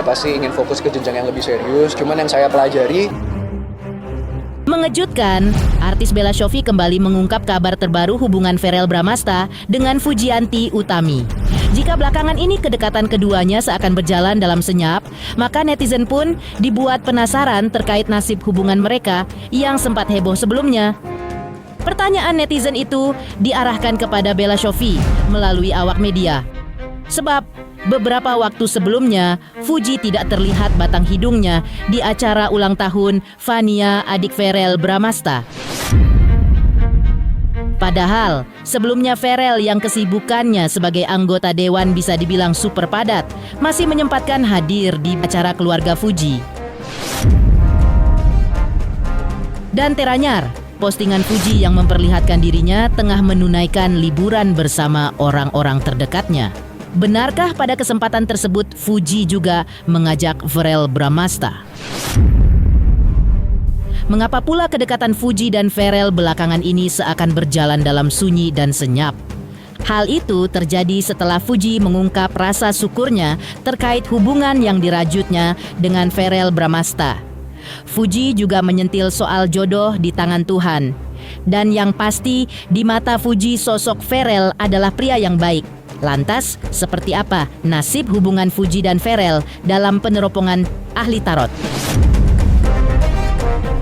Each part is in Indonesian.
Pasti ingin fokus ke jenjang yang lebih serius, cuman yang saya pelajari. Mengejutkan, artis Bella Shofie kembali mengungkap kabar terbaru hubungan Verrell Bramasta dengan Fujianti Utami. Jika belakangan ini kedekatan keduanya seakan berjalan dalam senyap, maka netizen pun dibuat penasaran terkait nasib hubungan mereka yang sempat heboh sebelumnya. Pertanyaan netizen itu diarahkan kepada Bella Shofie melalui awak media. Sebab beberapa waktu sebelumnya, Fuji tidak terlihat batang hidungnya di acara ulang tahun Fania adik Verrell Bramasta. Padahal, sebelumnya Verrell yang kesibukannya sebagai anggota dewan bisa dibilang super padat, masih menyempatkan hadir di acara keluarga Fuji. Dan teranyar, postingan Fuji yang memperlihatkan dirinya tengah menunaikan liburan bersama orang-orang terdekatnya. Benarkah pada kesempatan tersebut Fuji juga mengajak Verrell Bramasta? Mengapa pula kedekatan Fuji dan Verrell belakangan ini seakan berjalan dalam sunyi dan senyap? Hal itu terjadi setelah Fuji mengungkap rasa syukurnya terkait hubungan yang dirajutnya dengan Verrell Bramasta. Fuji juga menyentil soal jodoh di tangan Tuhan. Dan yang pasti, di mata Fuji sosok Verrell adalah pria yang baik. Lantas, seperti apa nasib hubungan Fuji dan Verrell dalam peneropongan ahli tarot?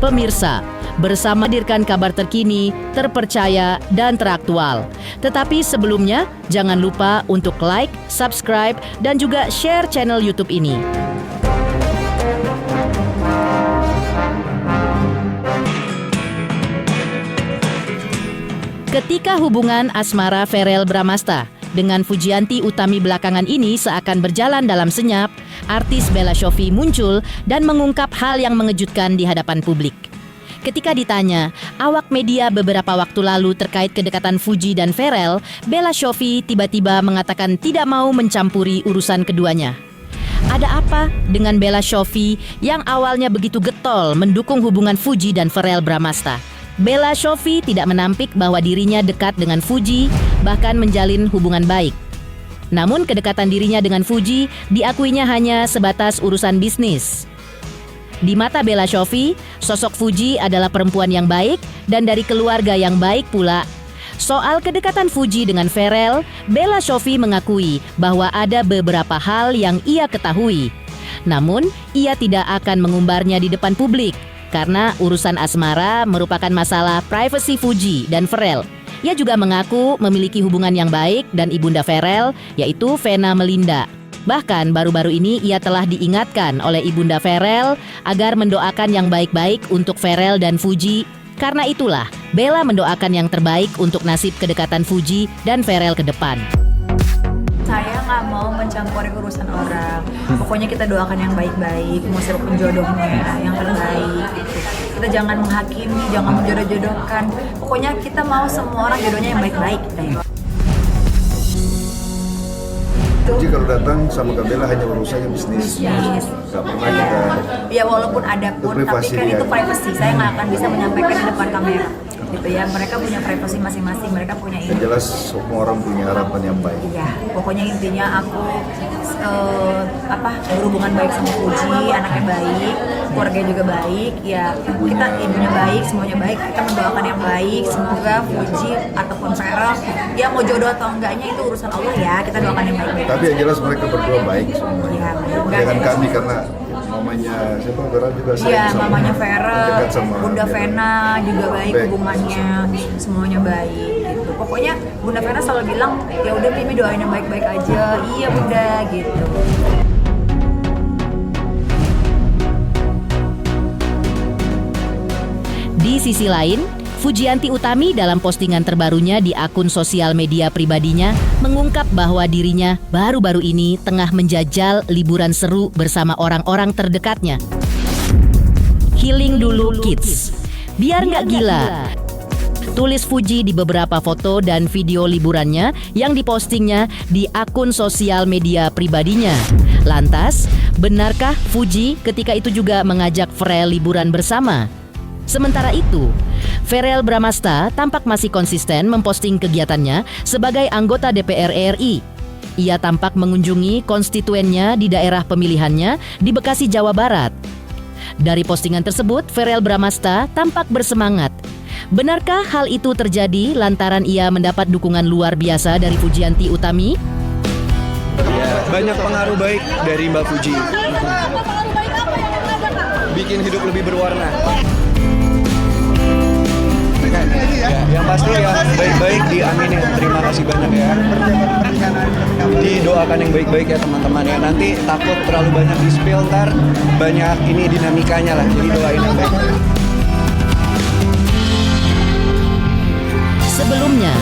Pemirsa, bersama hadirkan kabar terkini, terpercaya, dan teraktual. Tetapi sebelumnya, jangan lupa untuk like, subscribe, dan juga share channel YouTube ini. Ketika hubungan asmara Verrell Bramasta dengan Fujianti Utami belakangan ini seakan berjalan dalam senyap, artis Bella Shofie muncul dan mengungkap hal yang mengejutkan di hadapan publik. Ketika ditanya awak media beberapa waktu lalu terkait kedekatan Fuji dan Verrell, Bella Shofie tiba-tiba mengatakan tidak mau mencampuri urusan keduanya. Ada apa dengan Bella Shofie yang awalnya begitu getol mendukung hubungan Fuji dan Verrell Bramasta? Bella Shofie tidak menampik bahwa dirinya dekat dengan Fuji, bahkan menjalin hubungan baik. Namun kedekatan dirinya dengan Fuji diakuinya hanya sebatas urusan bisnis. Di mata Bella Shofie, sosok Fuji adalah perempuan yang baik dan dari keluarga yang baik pula. Soal kedekatan Fuji dengan Verrell, Bella Shofie mengakui bahwa ada beberapa hal yang ia ketahui. Namun, ia tidak akan mengumbarnya di depan publik. Karena urusan asmara merupakan masalah privasi Fuji dan Verrell. Ia juga mengaku memiliki hubungan yang baik dan ibunda Verrell, yaitu Vena Melinda. Bahkan baru-baru ini ia telah diingatkan oleh ibunda Verrell agar mendoakan yang baik-baik untuk Verrell dan Fuji. Karena itulah, Bella mendoakan yang terbaik untuk nasib kedekatan Fuji dan Verrell ke depan. Saya nggak mau mencampuri urusan orang. Pokoknya kita doakan yang baik-baik, mau siapapun jodohnya yang terbaik. Gitu. Kita jangan menghakimi, jangan menjodoh-jodohkan. Pokoknya kita mau semua orang jodohnya yang baik-baik. Jadi kalau datang sama Kak Bella hanya urusannya bisnis. Gak pernah kita. Ya walaupun ada pun, tapi kan itu privacy. Saya nggak akan bisa menyampaikan di depan kamera. Gitu ya, mereka punya privasi masing-masing, mereka punya ini. Yang jelas semua orang punya harapan yang baik. Iya, pokoknya intinya aku berhubungan baik sama Fuji, anaknya baik, keluarganya juga baik, ya kita ibunya baik, semuanya baik, kita mendoakan yang baik, semoga Fuji ataupun Verrell, ya mau jodoh atau enggaknya itu urusan Allah ya, kita doakan yang baik-baik. Tapi yang jelas mereka berdua baik semua. Iya, dengan kami karena mamanya siapa Verrell juga iya, mamanya Verrell, Bunda Bella. Vena juga baik hubungannya, semuanya baik gitu. Pokoknya Bunda Vena selalu bilang, ya udah Mimi doain yang baik-baik aja. Iya Bunda gitu. Di sisi lain, Fujianti Utami dalam postingan terbarunya di akun sosial media pribadinya mengungkap bahwa dirinya baru-baru ini tengah menjajal liburan seru bersama orang-orang terdekatnya. Healing dulu kids, biar nggak gila. Tulis Fuji di beberapa foto dan video liburannya yang dipostingnya di akun sosial media pribadinya. Lantas, benarkah Fuji ketika itu juga mengajak Verrell liburan bersama? Sementara itu, Verrell Bramasta tampak masih konsisten memposting kegiatannya sebagai anggota DPR RI. Ia tampak mengunjungi konstituennya di daerah pemilihannya di Bekasi, Jawa Barat. Dari postingan tersebut, Verrell Bramasta tampak bersemangat. Benarkah hal itu terjadi lantaran ia mendapat dukungan luar biasa dari Fujianti Utami? Ya, banyak pengaruh baik dari Mbak Fuji. Bikin hidup lebih berwarna. Ya, yang pasti yang baik-baik diaminin. Terima kasih banyak ya. Didoakan yang baik-baik ya teman-teman ya. Nanti takut terlalu banyak di-spill, ntar banyak ini dinamikanya lah. Jadi doain yang baik. Sebelumnya,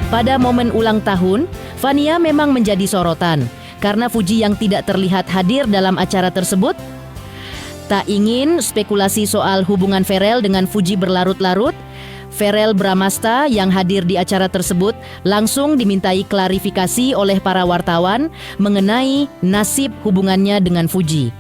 pada momen ulang tahun, Fania memang menjadi sorotan karena Fuji yang tidak terlihat hadir dalam acara tersebut. Tak ingin spekulasi soal hubungan Verrell dengan Fuji berlarut-larut, Verrell Bramasta yang hadir di acara tersebut langsung dimintai klarifikasi oleh para wartawan mengenai nasib hubungannya dengan Fuji.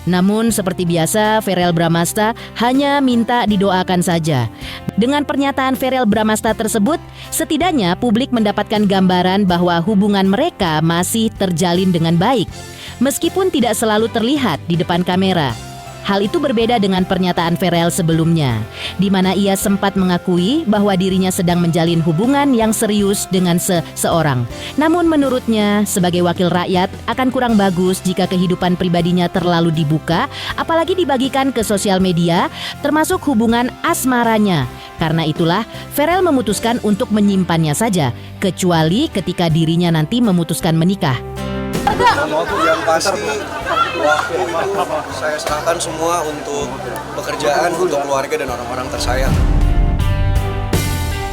Namun seperti biasa, Verrell Bramasta hanya minta didoakan saja. Dengan pernyataan Verrell Bramasta tersebut, setidaknya publik mendapatkan gambaran bahwa hubungan mereka masih terjalin dengan baik, meskipun tidak selalu terlihat di depan kamera. Hal itu berbeda dengan pernyataan Verrell sebelumnya, di mana ia sempat mengakui bahwa dirinya sedang menjalin hubungan yang serius dengan seseorang. Namun menurutnya, sebagai wakil rakyat, akan kurang bagus jika kehidupan pribadinya terlalu dibuka, apalagi dibagikan ke sosial media, termasuk hubungan asmaranya. Karena itulah, Verrell memutuskan untuk menyimpannya saja, kecuali ketika dirinya nanti memutuskan menikah. Yang pasti waktu itu saya serahkan semua untuk pekerjaan, untuk keluarga dan orang-orang tersayang.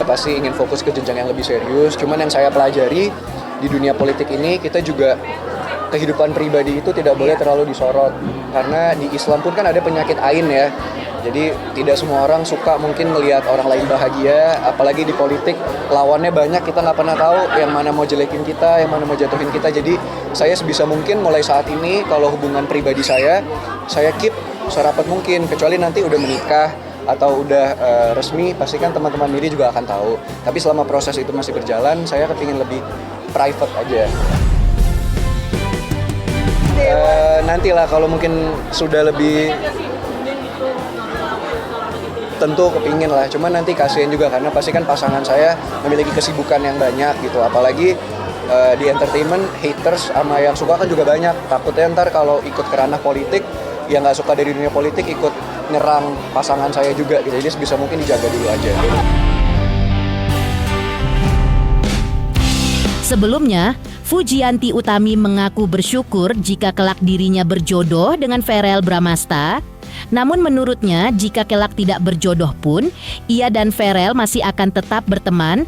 Pasti ingin fokus ke jenjang yang lebih serius, cuman yang saya pelajari di dunia politik ini, kita juga kehidupan pribadi itu tidak boleh terlalu disorot. Karena di Islam pun kan ada penyakit ain ya. Jadi tidak semua orang suka mungkin melihat orang lain bahagia, apalagi di politik lawannya banyak, kita nggak pernah tahu yang mana mau jelekin kita, yang mana mau jatuhin kita. Jadi saya sebisa mungkin mulai saat ini kalau hubungan pribadi saya keep serapat mungkin, kecuali nanti udah menikah atau udah resmi, pastikan teman-teman Miri juga akan tahu. Tapi selama proses itu masih berjalan, saya kepingin lebih private aja. Nantilah kalau mungkin sudah lebih tentu kepingin lah, cuman nanti kasihan juga karena pasti kan pasangan saya memiliki kesibukan yang banyak gitu, apalagi di entertainment haters sama yang suka kan juga banyak. Takutnya ntar kalau ikut ke ranah politik, yang nggak suka dari dunia politik ikut nyerang pasangan saya juga gitu, jadi sebisa mungkin dijaga dulu aja. Sebelumnya, Fujianti Utami mengaku bersyukur jika kelak dirinya berjodoh dengan Verrell Bramasta. Namun menurutnya, jika kelak tidak berjodoh pun, ia dan Verrell masih akan tetap berteman.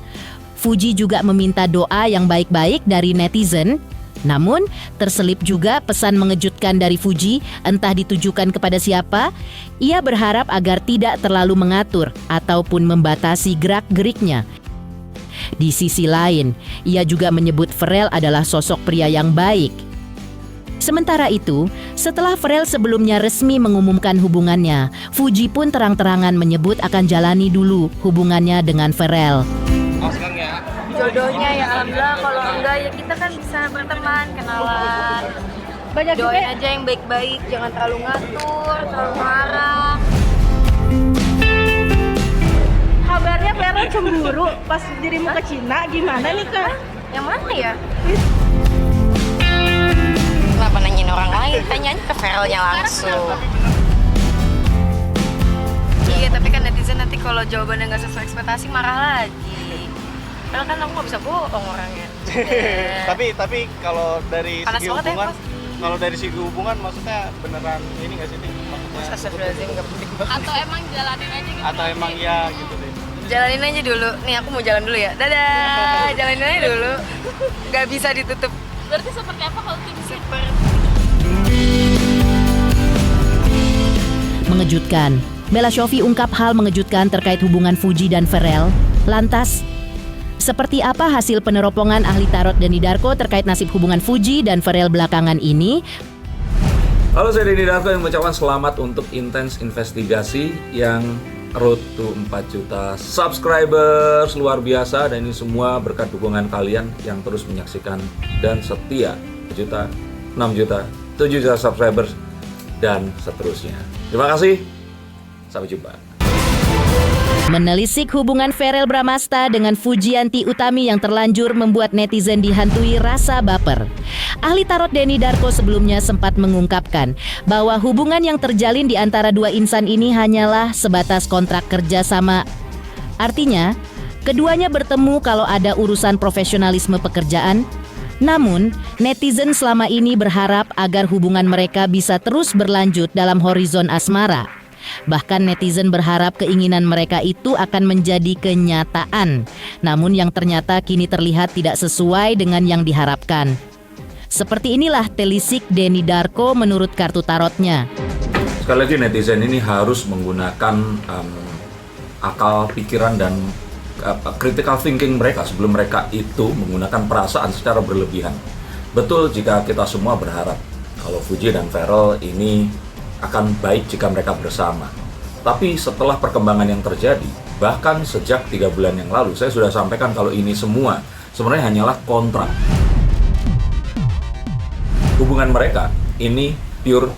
Fuji juga meminta doa yang baik-baik dari netizen. Namun, terselip juga pesan mengejutkan dari Fuji, entah ditujukan kepada siapa. Ia berharap agar tidak terlalu mengatur ataupun membatasi gerak-geriknya. Di sisi lain, ia juga menyebut Verrell adalah sosok pria yang baik. Sementara itu, setelah Verrell sebelumnya resmi mengumumkan hubungannya, Fuji pun terang-terangan menyebut akan jalani dulu hubungannya dengan Verrell. Jodohnya ya alhamdulillah, kalau enggak ya kita kan bisa berteman, kenalan. Doain aja yang baik-baik, jangan terlalu ngatur, terlalu marah. Kabarnya Verrell cemburu pas dirimu ke Cina, gimana nih Kak? Yang mana ya? Kenapa nanyain orang lain? Tanyain ke Verrellnya langsung. Iya, tapi kan netizen nanti kalau jawabannya nggak sesuai ekspektasi marah lagi. Karena kan aku nggak bisa bohong orangnya. Tapi kalau dari Panas segi banget ya, hubungan, Mas. kalau dari segi hubungan maksudnya beneran ini nggak sih? Maksudnya Astagfirullahaladzim, nggak penting banget. Atau emang jalanin aja gitu? atau emang ya gitu deh. Jalanin aja dulu. Nih aku mau jalan dulu ya. Dadah, jalanin aja dulu. Nggak bisa ditutup. Berarti seperti apa kalau tim super? Mengejutkan, Bella Shofie ungkap hal mengejutkan terkait hubungan Fuji dan Verrell. Lantas, seperti apa hasil peneropongan ahli tarot Denny Darko terkait nasib hubungan Fuji dan Verrell belakangan ini? Halo, saya Denny Darko yang mengucapkan selamat untuk intens investigasi yang road to 4 juta subscribers, luar biasa. Dan ini semua berkat dukungan kalian yang terus menyaksikan dan setia. 4 juta, 6 juta, 7 juta subscribers, dan seterusnya. Terima kasih, sampai jumpa. Menelisik hubungan Verrel Bramasta dengan Fujianti Utami yang terlanjur membuat netizen dihantui rasa baper. Ahli tarot Denny Darko sebelumnya sempat mengungkapkan bahwa hubungan yang terjalin di antara dua insan ini hanyalah sebatas kontrak kerja sama. Artinya, keduanya bertemu kalau ada urusan profesionalisme pekerjaan. Namun, netizen selama ini berharap agar hubungan mereka bisa terus berlanjut dalam horizon asmara. Bahkan netizen berharap keinginan mereka itu akan menjadi kenyataan. Namun yang ternyata kini terlihat tidak sesuai dengan yang diharapkan. Seperti inilah telisik Denny Darko menurut kartu tarotnya. Sekali lagi netizen ini harus menggunakan akal pikiran dan critical thinking mereka sebelum mereka itu menggunakan perasaan secara berlebihan. Betul jika kita semua berharap kalau Fuji dan Verrel ini akan baik jika mereka bersama. Tapi setelah perkembangan yang terjadi, bahkan sejak 3 bulan yang lalu, saya sudah sampaikan kalau ini semua sebenarnya hanyalah kontrak. Hubungan mereka ini pure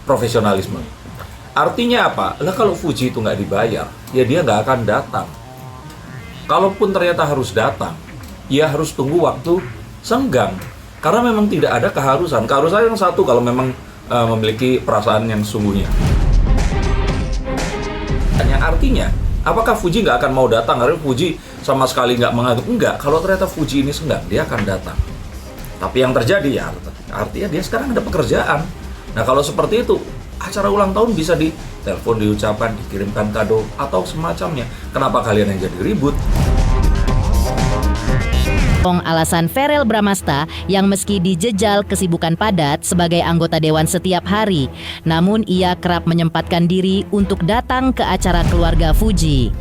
profesionalisme. Artinya apa? Lah kalau Fuji itu nggak dibayar, ya dia nggak akan datang. Kalaupun ternyata harus datang, ya harus tunggu waktu senggang. Karena memang tidak ada keharusan. Keharusan yang satu kalau memang memiliki perasaan yang sungguhnya. Dan yang artinya, apakah Fuji nggak akan mau datang? Karena Fuji sama sekali nggak menganggap. Enggak, kalau ternyata Fuji ini senggang, dia akan datang. Tapi yang terjadi ya, artinya dia sekarang ada pekerjaan. Nah kalau seperti itu, acara ulang tahun bisa ditelepon, diucapkan, dikirimkan kado, atau semacamnya. Kenapa kalian yang jadi ribut? Alasan Verrel Bramasta yang meski dijejal kesibukan padat sebagai anggota dewan setiap hari, namun ia kerap menyempatkan diri untuk datang ke acara keluarga Fuji.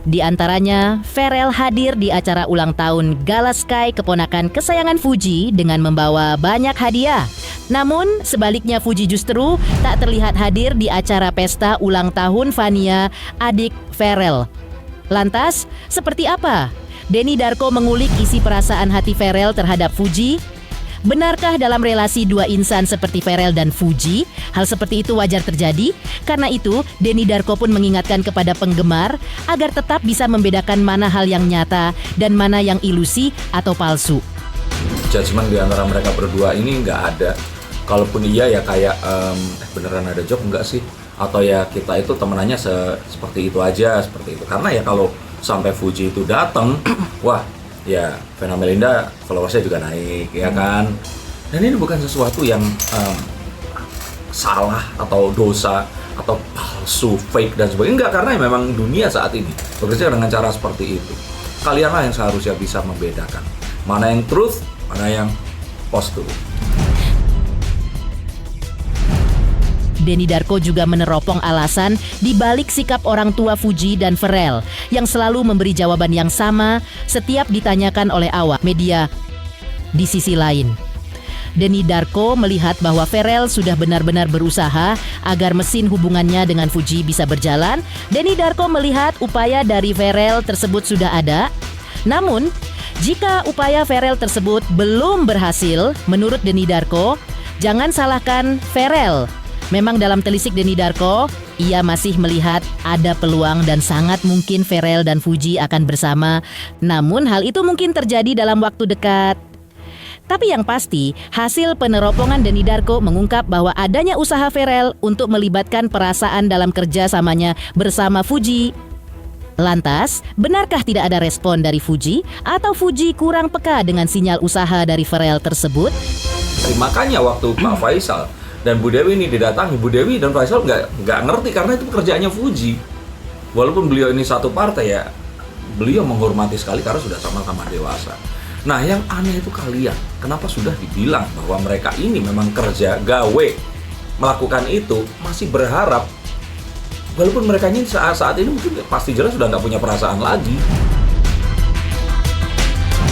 Di antaranya, Verrel hadir di acara ulang tahun Gala Sky keponakan kesayangan Fuji dengan membawa banyak hadiah. Namun, sebaliknya Fuji justru tak terlihat hadir di acara pesta ulang tahun Vania, adik Verrel. Lantas, seperti apa Denny Darko mengulik isi perasaan hati Verrel terhadap Fuji? Benarkah dalam relasi dua insan seperti Verrel dan Fuji, hal seperti itu wajar terjadi? Karena itu, Denny Darko pun mengingatkan kepada penggemar agar tetap bisa membedakan mana hal yang nyata dan mana yang ilusi atau palsu. Judgement di antara mereka berdua ini nggak ada. Kalaupun iya ya kayak beneran ada job enggak sih? Atau ya kita itu temenannya seperti itu aja, seperti itu. Karena ya kalau sampai Fuji itu datang, wah ya Vena Melinda followersnya juga naik ya kan. Dan ini bukan sesuatu yang salah atau dosa atau palsu, fake dan sebagainya. Enggak, karena memang dunia saat ini bekerja dengan cara seperti itu. Kalianlah yang seharusnya bisa membedakan mana yang truth, mana yang post-truth. Denny Darko juga meneropong alasan di balik sikap orang tua Fuji dan Verrel yang selalu memberi jawaban yang sama setiap ditanyakan oleh awak media. Di sisi lain, Denny Darko melihat bahwa Verrel sudah benar-benar berusaha agar mesin hubungannya dengan Fuji bisa berjalan. Denny Darko melihat upaya dari Verrel tersebut sudah ada. Namun, jika upaya Verrel tersebut belum berhasil, menurut Denny Darko, jangan salahkan Verrel. Memang dalam telisik Denny Darko, ia masih melihat ada peluang dan sangat mungkin Verrel dan Fuji akan bersama. Namun hal itu mungkin terjadi dalam waktu dekat. Tapi yang pasti, hasil peneropongan Denny Darko mengungkap bahwa adanya usaha Verrel untuk melibatkan perasaan dalam kerjasamanya bersama Fuji. Lantas, benarkah tidak ada respon dari Fuji? Atau Fuji kurang peka dengan sinyal usaha dari Verrel tersebut? Makanya waktu Pak Faisal dan Bu Dewi ini didatangi, Bu Dewi dan Faisal nggak ngerti karena itu pekerjaannya Fuji. Walaupun beliau ini satu partai ya, beliau menghormati sekali karena sudah sama-sama dewasa. Nah yang aneh itu kalian, kenapa sudah dibilang bahwa mereka ini memang kerja gawe melakukan itu, masih berharap walaupun mereka ini saat ini mungkin pasti jelas sudah nggak punya perasaan lagi.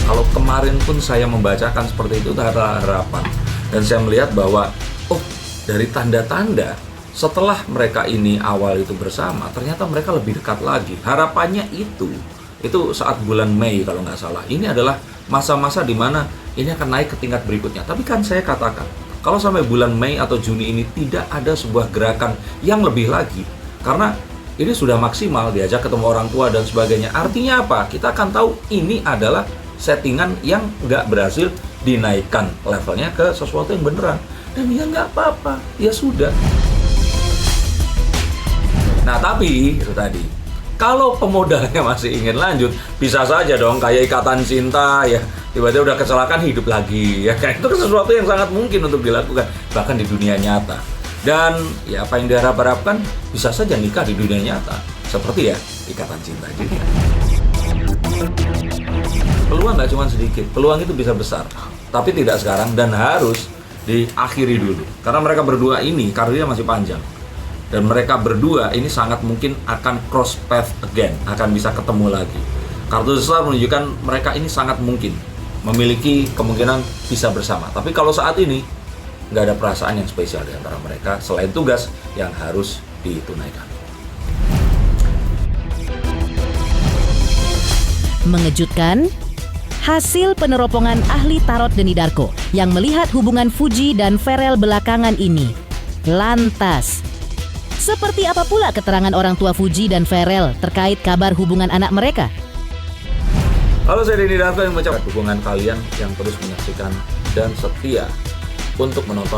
Kalau kemarin pun saya membacakan seperti itu, ada harapan dan saya melihat bahwa dari tanda-tanda setelah mereka ini awal itu bersama, ternyata mereka lebih dekat lagi. Harapannya itu saat bulan Mei kalau nggak salah. Ini adalah masa-masa di mana ini akan naik ke tingkat berikutnya. Tapi kan saya katakan, kalau sampai bulan Mei atau Juni ini tidak ada sebuah gerakan yang lebih lagi, karena ini sudah maksimal, diajak ketemu orang tua dan sebagainya. Artinya apa? Kita akan tahu ini adalah settingan yang nggak berhasil dinaikkan levelnya ke sesuatu yang beneran. Dan ya nggak apa-apa, ya sudah. Nah tapi itu tadi, kalau pemodalnya masih ingin lanjut, bisa saja dong kayak ikatan cinta ya, tiba-tiba udah kecelakaan hidup lagi ya, itu kan sesuatu yang sangat mungkin untuk dilakukan bahkan di dunia nyata. Dan ya apa yang diharap-harapkan bisa saja nikah di dunia nyata, seperti ya ikatan cinta juga. Peluang nggak cuma sedikit, peluang itu bisa besar, tapi tidak sekarang dan harus diakhiri dulu karena mereka berdua ini karirnya masih panjang. Dan mereka berdua ini sangat mungkin akan cross path again, akan bisa ketemu lagi. Kartu besar menunjukkan mereka ini sangat mungkin memiliki kemungkinan bisa bersama. Tapi kalau saat ini nggak ada perasaan yang spesial di antara mereka selain tugas yang harus ditunaikan. Mengejutkan, hasil peneropongan ahli tarot Denny Darko yang melihat hubungan Fuji dan Ferel belakangan ini. Lantas, seperti apa pula keterangan orang tua Fuji dan Ferel terkait kabar hubungan anak mereka? Halo, saya Denny Darko yang mengucapkan hubungan kalian yang terus menyaksikan dan setia untuk menonton